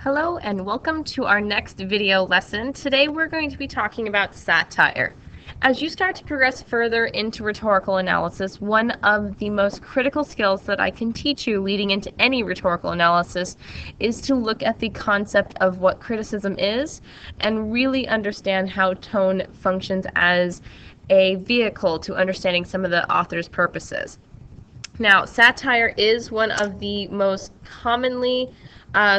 Hello and welcome to our next video lesson. Today we're going to be talking about satire. As you start to progress further into rhetorical analysis, one of the most critical skills that I can teach you leading into any rhetorical analysis is to look at the concept of what criticism is and really understand how tone functions as a vehicle to understanding some of the author's purposes. Now, satire is one of the most commonly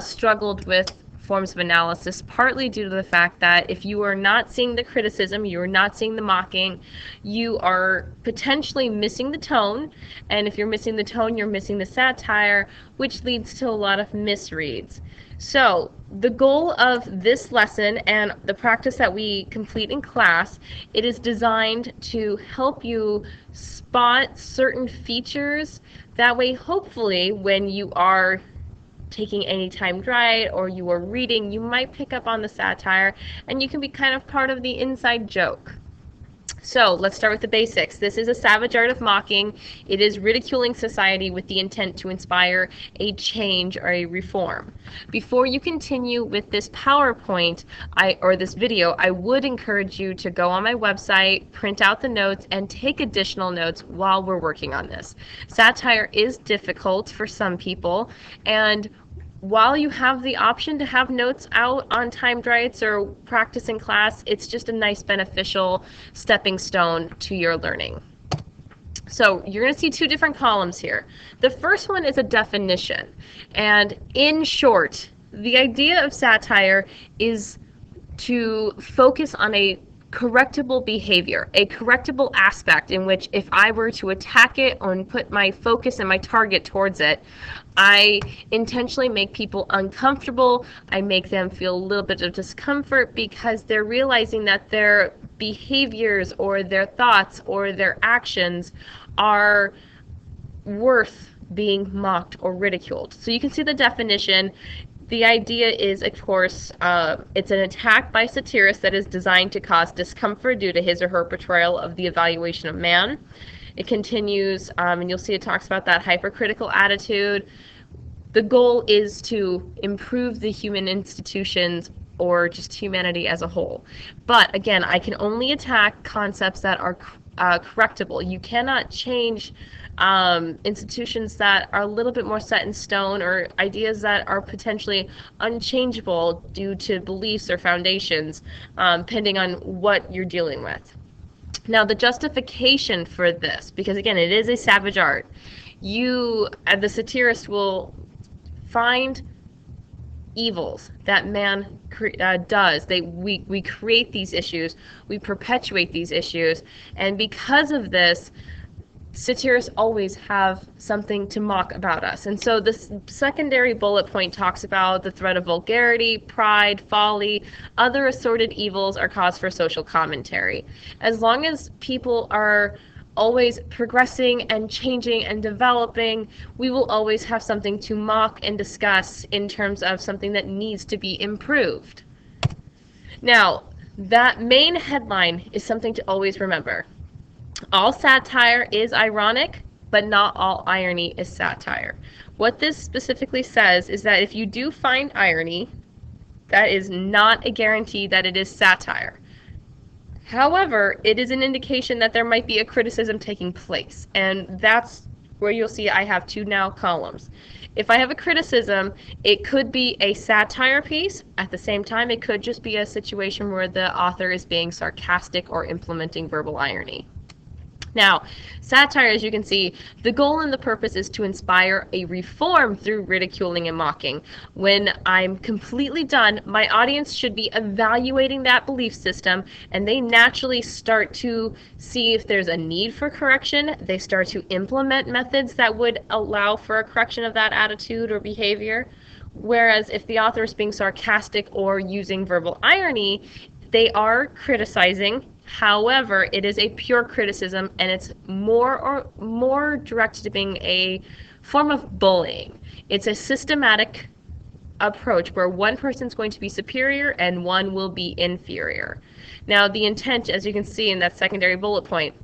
struggled with forms of analysis, partly due to the fact that if you are not seeing the criticism, you are not seeing the mocking, you are potentially missing the tone, and if you're missing the tone, you're missing the satire, which leads to a lot of misreads. So the goal of this lesson and the practice that we complete in class, it is designed to help you spot certain features. That way, hopefully, when you are taking any timed write or you are reading, you might pick up on the satire and you can be kind of part of the inside joke. So let's start with the basics. This is a savage art of mocking. It is ridiculing society with the intent to inspire a change or a reform. Before you continue with this PowerPoint or this video, I would encourage you to go on my website, print out the notes, and take additional notes while we're working on this. Satire is difficult for some people, and while you have the option to have notes out on timed writes or practice in class, it's just a nice beneficial stepping stone to your learning. So you're going to see two different columns here. The first one is a definition, and in short, the idea of satire is to focus on a correctable behavior, a correctable aspect in which if I were to attack it and put my focus and my target towards it, I intentionally make people uncomfortable. I make them feel a little bit of discomfort because they're realizing that their behaviors or their thoughts or their actions are worth being mocked or ridiculed. So you can see the definition. The idea is, of course, it's an attack by satirists that is designed to cause discomfort due to his or her portrayal of the evaluation of man. It continues, and you'll see it talks about that hypercritical attitude. The goal is to improve the human institutions or just humanity as a whole. But again, I can only attack concepts that are correctable. You cannot change institutions that are a little bit more set in stone or ideas that are potentially unchangeable due to beliefs or foundations, depending on what you're dealing with. Now, the justification for this, because again, it is a savage art, the satirist will find evils that man does. We create these issues, we perpetuate these issues, and because of this, satirists always have something to mock about us. And so this secondary bullet point talks about the threat of vulgarity, pride, folly, other assorted evils are cause for social commentary. As long as people are always progressing and changing and developing, we will always have something to mock and discuss in terms of something that needs to be improved. Now, that main headline is something to always remember. All satire is ironic, but not all irony is satire. What this specifically says is that if you do find irony, that is not a guarantee that it is satire. However, it is an indication that there might be a criticism taking place, and that's where you'll see I have two now columns. If I have a criticism, it could be a satire piece. At the same time, it could just be a situation where the author is being sarcastic or implementing verbal irony. Now, satire, as you can see, the goal and the purpose is to inspire a reform through ridiculing and mocking. When I'm completely done, my audience should be evaluating that belief system, and they naturally start to see if there's a need for correction. They start to implement methods that would allow for a correction of that attitude or behavior. Whereas if the author is being sarcastic or using verbal irony, they are criticizing. However, it is a pure criticism, and it's more directed to being a form of bullying. It's a systematic approach where one person's going to be superior and one will be inferior. Now, the intent, as you can see in that secondary bullet point,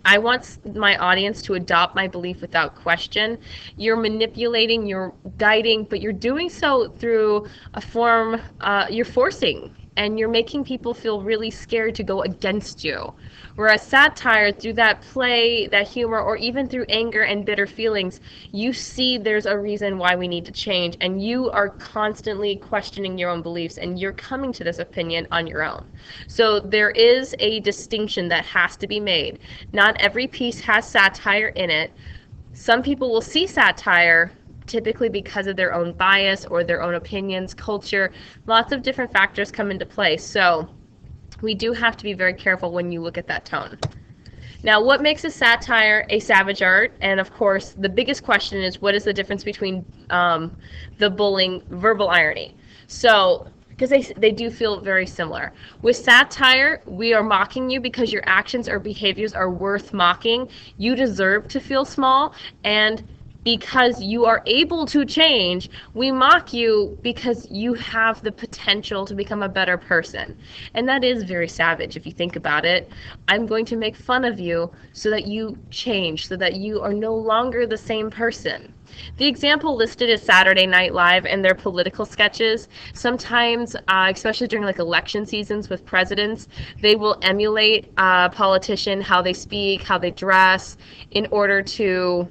I want my audience to adopt my belief without question. You're manipulating, you're guiding, but you're doing so through a form, you're forcing, and you're making people feel really scared to go against you. Whereas satire, through that play, that humor, or even through anger and bitter feelings, you see there's a reason why we need to change, and you are constantly questioning your own beliefs, and you're coming to this opinion on your own. So there is a distinction that has to be made. Not every piece has satire in it. Some people will see satire typically because of their own bias or their own opinions, culture. Lots of different factors come into play. So we do have to be very careful when you look at that tone. Now, what makes a satire a savage art? And of course, the biggest question is, what is the difference between the bullying, verbal irony? So, because they do feel very similar. With satire, we are mocking you because your actions or behaviors are worth mocking. You deserve to feel small, and because you are able to change, we mock you because you have the potential to become a better person. And that is very savage if you think about it. I'm going to make fun of you so that you change, so that you are no longer the same person. The example listed is Saturday Night Live and their political sketches. Sometimes, especially during like election seasons with presidents, they will emulate a politician, how they speak, how they dress, in order to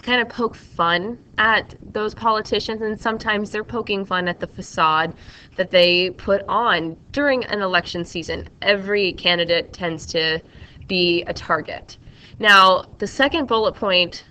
kind of poke fun at those politicians, and sometimes they're poking fun at the facade that they put on during an election season. Every candidate tends to be a target. Now, the second bullet point,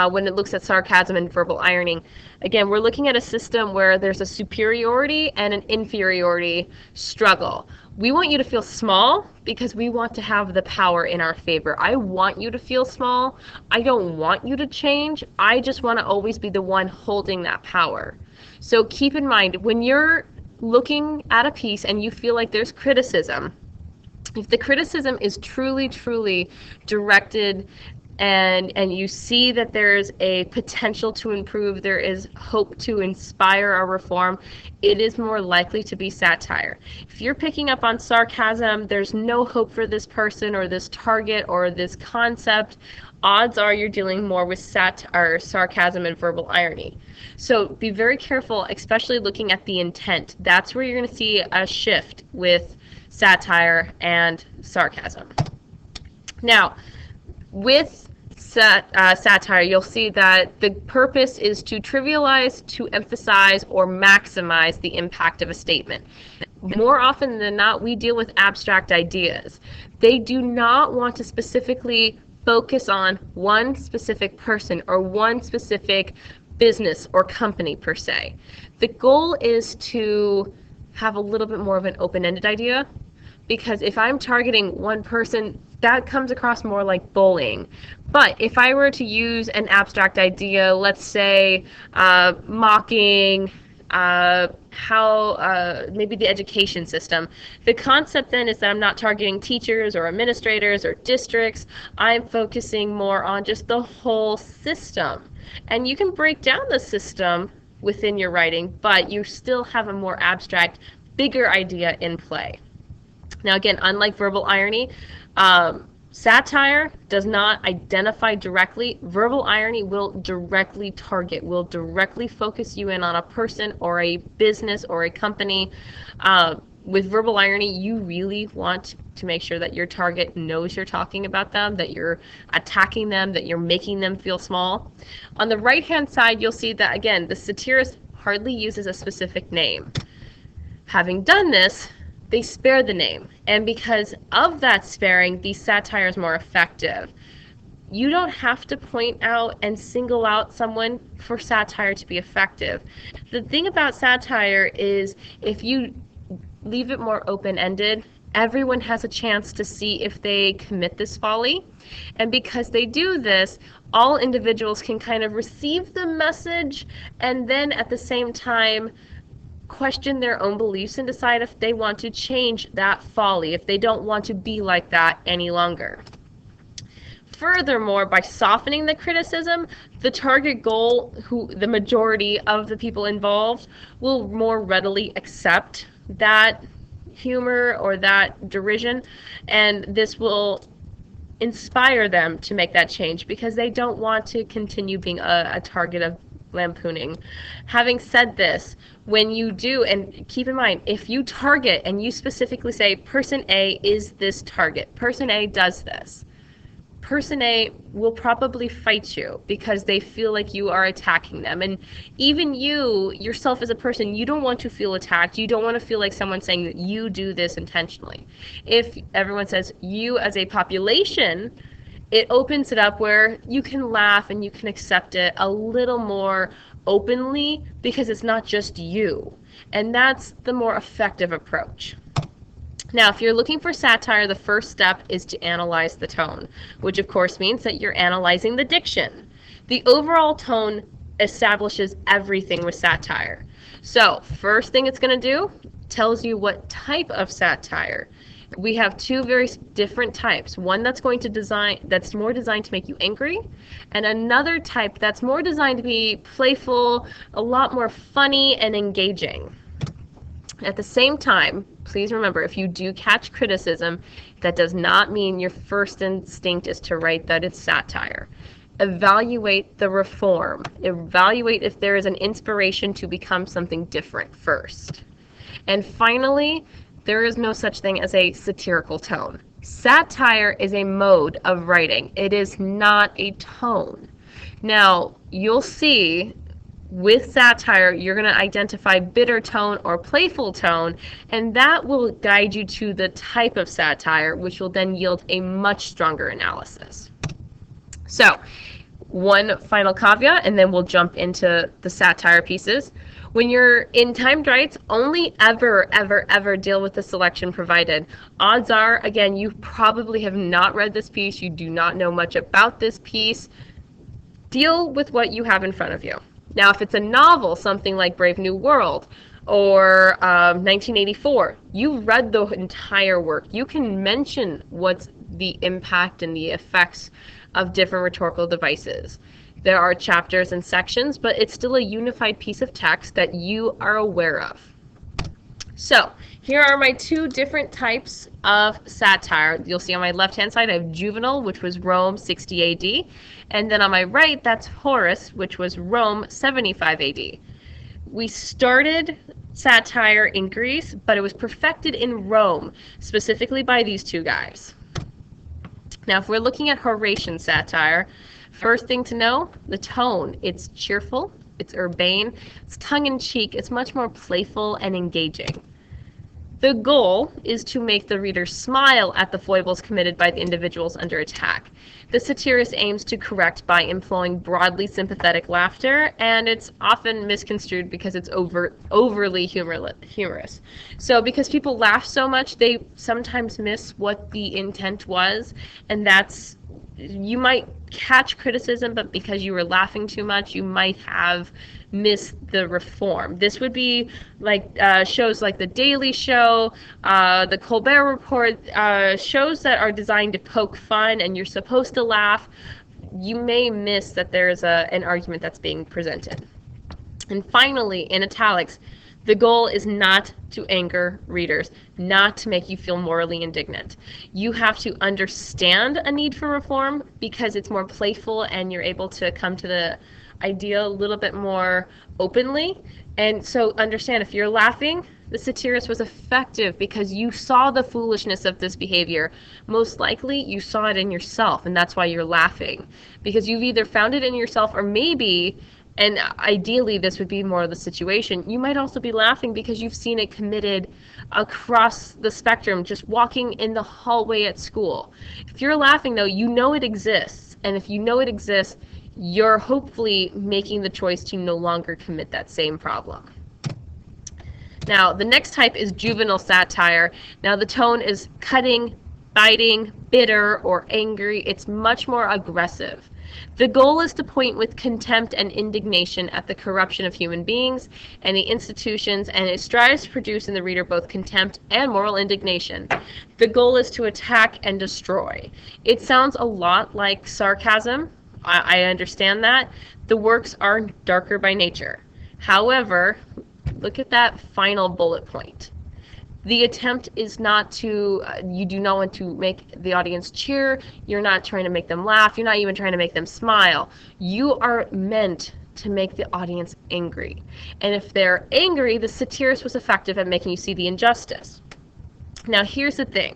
when it looks at sarcasm and verbal ironing, again, we're looking at a system where there's a superiority and an inferiority struggle. We want you to feel small because we want to have the power in our favor. I want you to feel small. I don't want you to change. I just want to always be the one holding that power. So keep in mind, when you're looking at a piece and you feel like there's criticism, if the criticism is truly, truly directed and you see that there's a potential to improve, there is hope to inspire a reform, it is more likely to be satire. If you're picking up on sarcasm, there's no hope for this person or this target or this concept, odds are you're dealing more with sarcasm and verbal irony. So be very careful, especially looking at the intent. That's where you're going to see a shift with satire and sarcasm. Now, with satire, you'll see that the purpose is to trivialize, to emphasize, or maximize the impact of a statement. More often than not, we deal with abstract ideas. They do not want to specifically focus on one specific person or one specific business or company per se. The goal is to have a little bit more of an open-ended idea, because if I'm targeting one person, that comes across more like bullying. But if I were to use an abstract idea, let's say mocking maybe the education system, the concept then is that I'm not targeting teachers or administrators or districts. I'm focusing more on just the whole system. And you can break down the system within your writing, but you still have a more abstract, bigger idea in play. Now again, unlike verbal irony, satire does not identify directly. Verbal irony will directly target, will directly focus you in on a person or a business or a company. With verbal irony, you really want to make sure that your target knows you're talking about them, that you're attacking them, that you're making them feel small. On the right-hand side, you'll see that, again, the satirist hardly uses a specific name. Having done this, they spare the name, and because of that sparing, the satire is more effective. You don't have to point out and single out someone for satire to be effective. The thing about satire is if you leave it more open-ended, everyone has a chance to see if they commit this folly, and because they do this, all individuals can kind of receive the message and then at the same time question their own beliefs and decide if they want to change that folly, if they don't want to be like that any longer. Furthermore, by softening the criticism, the target goal, the majority of the people involved, will more readily accept that humor or that derision, and this will inspire them to make that change because they don't want to continue being a target of lampooning. Having said this, when you do, and keep in mind, if you target and you specifically say, person A is this target, person A does this, person A will probably fight you because they feel like you are attacking them. And even you, yourself as a person, you don't want to feel attacked. You don't want to feel like someone's saying that you do this intentionally. If everyone says you as a population, it opens it up where you can laugh and you can accept it a little more openly because it's not just you. And that's the more effective approach. Now, if you're looking for satire, the first step is to analyze the tone, which of course means that you're analyzing the diction. The overall tone establishes everything with satire. So, first thing it's going to do, tells you what type of satire. We have two very different types. One that's that's more designed to make you angry, and another type that's more designed to be playful, a lot more funny and engaging. At the same time, please remember, if you do catch criticism, that does not mean your first instinct is to write that it's satire. Evaluate the reform. Evaluate if there is an inspiration to become something different first. And finally, there is no such thing as a satirical tone. Satire is a mode of writing. It is not a tone. Now, you'll see with satire, you're going to identify bitter tone or playful tone, and that will guide you to the type of satire, which will then yield a much stronger analysis. So, one final caveat, and then we'll jump into the satire pieces. When you're in timed writes, only ever deal with the selection provided. Odds are, again, you probably have not read this piece, you do not know much about this piece. Deal with what you have in front of you. Now, if it's a novel, something like Brave New World or 1984, you've read the entire work. You can mention what's the impact and the effects of different rhetorical devices. There are chapters and sections, but it's still a unified piece of text that you are aware of. So, here are my two different types of satire. You'll see on my left-hand side, I have Juvenal, which was Rome 60 AD. And then on my right, that's Horace, which was Rome 75 AD. We started satire in Greece, but it was perfected in Rome, specifically by these two guys. Now, if we're looking at Horatian satire, first thing to know, the tone. It's cheerful, it's urbane, it's tongue-in-cheek, it's much more playful and engaging. The goal is to make the reader smile at the foibles committed by the individuals under attack. The satirist aims to correct by employing broadly sympathetic laughter, and it's often misconstrued because it's overly humorous. So because people laugh so much, they sometimes miss what the intent was, and that's, you might catch criticism, but because you were laughing too much, you might have missed the reform. This would be like shows like The Daily Show, The Colbert Report, shows that are designed to poke fun and you're supposed to laugh. You may miss that there's an argument that's being presented. And finally, in italics, the goal is not to anger readers, not to make you feel morally indignant. You have to understand a need for reform because it's more playful and you're able to come to the idea a little bit more openly. And so understand, if you're laughing, the satirist was effective because you saw the foolishness of this behavior. Most likely you saw it in yourself, and that's why you're laughing. Because you've either found it in yourself, or maybe, and ideally this would be more of the situation, you might also be laughing because you've seen it committed across the spectrum, just walking in the hallway at school. If you're laughing though, you know it exists, and if you know it exists, you're hopefully making the choice to no longer commit that same problem. Now, the next type is juvenile satire. Now, the tone is cutting, biting, bitter, or angry. It's much more aggressive. The goal is to point with contempt and indignation at the corruption of human beings and the institutions, and it strives to produce in the reader both contempt and moral indignation. The goal is to attack and destroy. It sounds a lot like sarcasm. I understand that. The works are darker by nature. However, look at that final bullet point. The attempt is not to, you do not want to make the audience cheer, you're not trying to make them laugh, you're not even trying to make them smile. You are meant to make the audience angry. And if they're angry, the satirist was effective at making you see the injustice. Now here's the thing.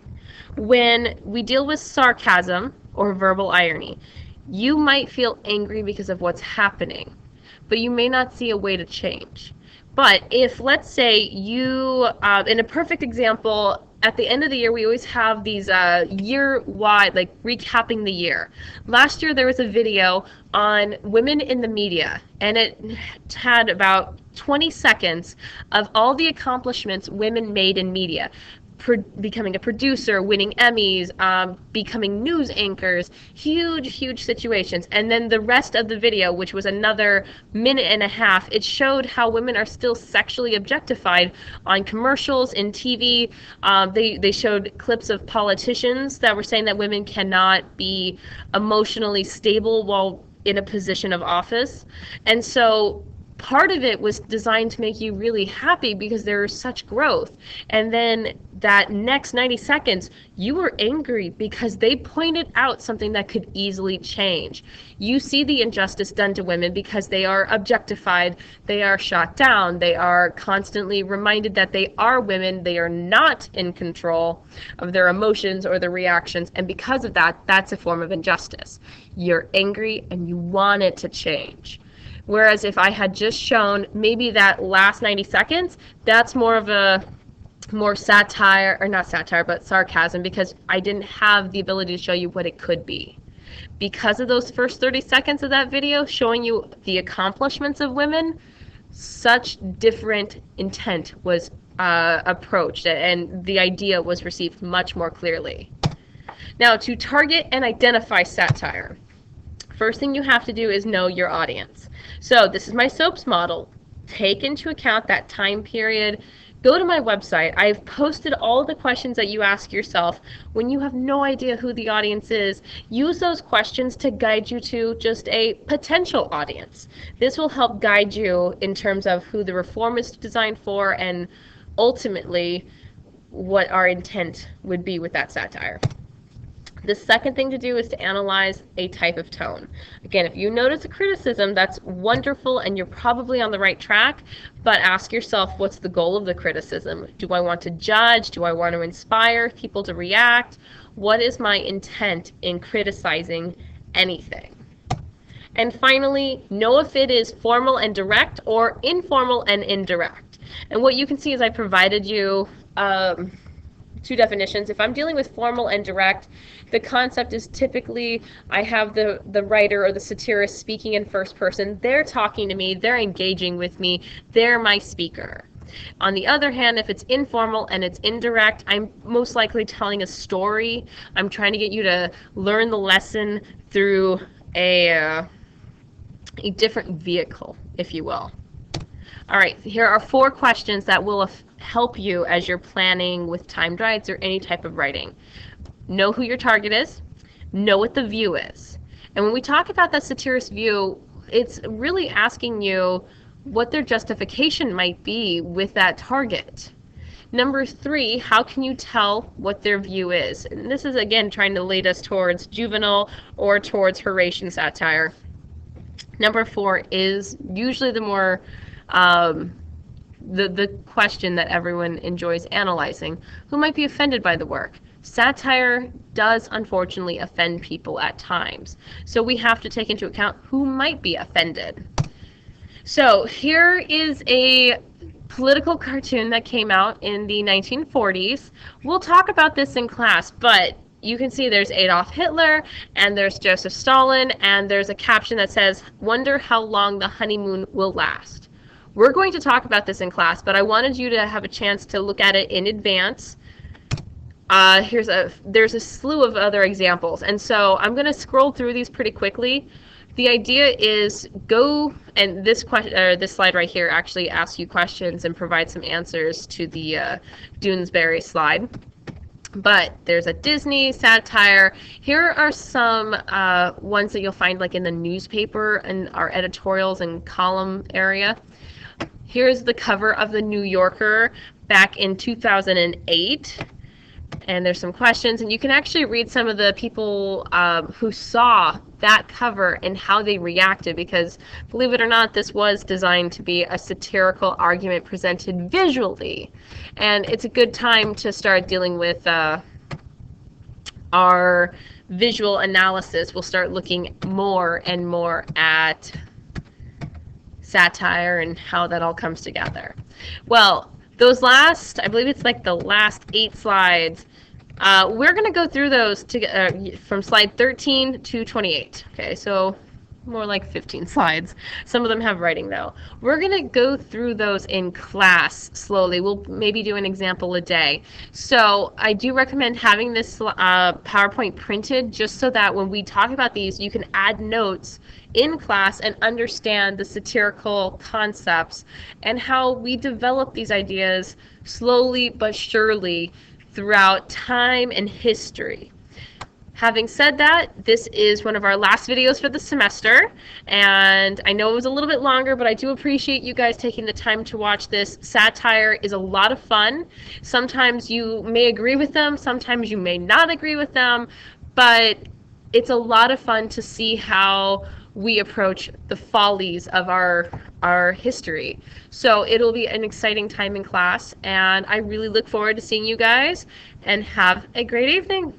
When we deal with sarcasm or verbal irony, you might feel angry because of what's happening, but you may not see a way to change. But if, let's say, you, in a perfect example, at the end of the year, we always have these year-wide, like recapping the year. Last year, there was a video on women in the media, and it had about 20 seconds of all the accomplishments women made in media. Becoming a producer, winning Emmys, becoming news anchors, huge situations. And then the rest of the video, which was another minute and a half, it showed how women are still sexually objectified on commercials, in TV. They showed clips of politicians that were saying that women cannot be emotionally stable while in a position of office. And so part of it was designed to make you really happy because there was such growth. And then that next 90 seconds, you were angry because they pointed out something that could easily change. You see the injustice done to women because they are objectified, they are shot down, they are constantly reminded that they are women, they are not in control of their emotions or their reactions, and because of that, that's a form of injustice. You're angry and you want it to change. Whereas if I had just shown maybe that last 90 seconds, that's more of a more satire, or not satire, but sarcasm, because I didn't have the ability to show you what it could be. Because of those first 30 seconds of that video showing you the accomplishments of women, such different intent was approached, and the idea was received much more clearly. Now, to target and identify satire, first thing you have to do is know your audience. So this is my SOAPs model. Take into account that time period. Go to my website. I've posted all the questions that you ask yourself when you have no idea who the audience is. Use those questions to guide you to just a potential audience. This will help guide you in terms of who the reform is designed for and ultimately what our intent would be with that satire. The second thing to do is to analyze a type of tone. Again, if you notice a criticism, that's wonderful and you're probably on the right track, but ask yourself, what's the goal of the criticism? Do I want to judge? Do I want to inspire people to react? What is my intent in criticizing anything? And finally, know if it is formal and direct or informal and indirect. And what you can see is I provided you two definitions. If I'm dealing with formal and direct, the concept is typically I have the writer or the satirist speaking in first person. They're talking to me, they're engaging with me, they're my speaker. On the other hand, if it's informal and it's indirect, I'm most likely telling a story. I'm trying to get you to learn the lesson through a different vehicle, if you will. All right, here are 4 questions that will help you as you're planning with timed writes or any type of writing. Know who your target is, know what the view is. And when we talk about that satirist view, it's really asking you what their justification might be with that target. Number 3, how can you tell what their view is? And this is, again, trying to lead us towards juvenile or towards Horatian satire. Number 4 is usually the more the question that everyone enjoys analyzing. Who might be offended by the work? Satire does unfortunately offend people at times. So we have to take into account who might be offended. So here is a political cartoon that came out in the 1940s. We'll talk about this in class, but you can see there's Adolf Hitler and there's Joseph Stalin, and there's a caption that says, "Wonder how long the honeymoon will last." We're going to talk about this in class, but I wanted you to have a chance to look at it in advance. There's a slew of other examples, and so I'm going to scroll through these pretty quickly. The idea is go, and this slide right here actually asks you questions and provides some answers to the Doonesbury slide. But there's a Disney satire. Here are some ones that you'll find like in the newspaper and our editorials and column area. Here's the cover of the New Yorker back in 2008. And there's some questions, and you can actually read some of the people who saw that cover and how they reacted, because believe it or not, this was designed to be a satirical argument presented visually. And it's a good time to start dealing with our visual analysis. We'll start looking more and more at satire and how that all comes together. Well, those last, I believe it's like the last 8 slides, we're going to go through those from slide 13 to 28. Okay, so more like 15 slides. Some of them have writing though. We're going to go through those in class slowly. We'll maybe do an example a day. So I do recommend having this PowerPoint printed, just so that when we talk about these, you can add notes in class and understand the satirical concepts and how we develop these ideas slowly but surely throughout time and history. Having said that, this is one of our last videos for the semester, and I know it was a little bit longer, but I do appreciate you guys taking the time to watch this. Satire is a lot of fun. Sometimes you may agree with them, sometimes you may not agree with them, but it's a lot of fun to see how we approach the follies of our history. So it'll be an exciting time in class, and I really look forward to seeing you guys, and have a great evening.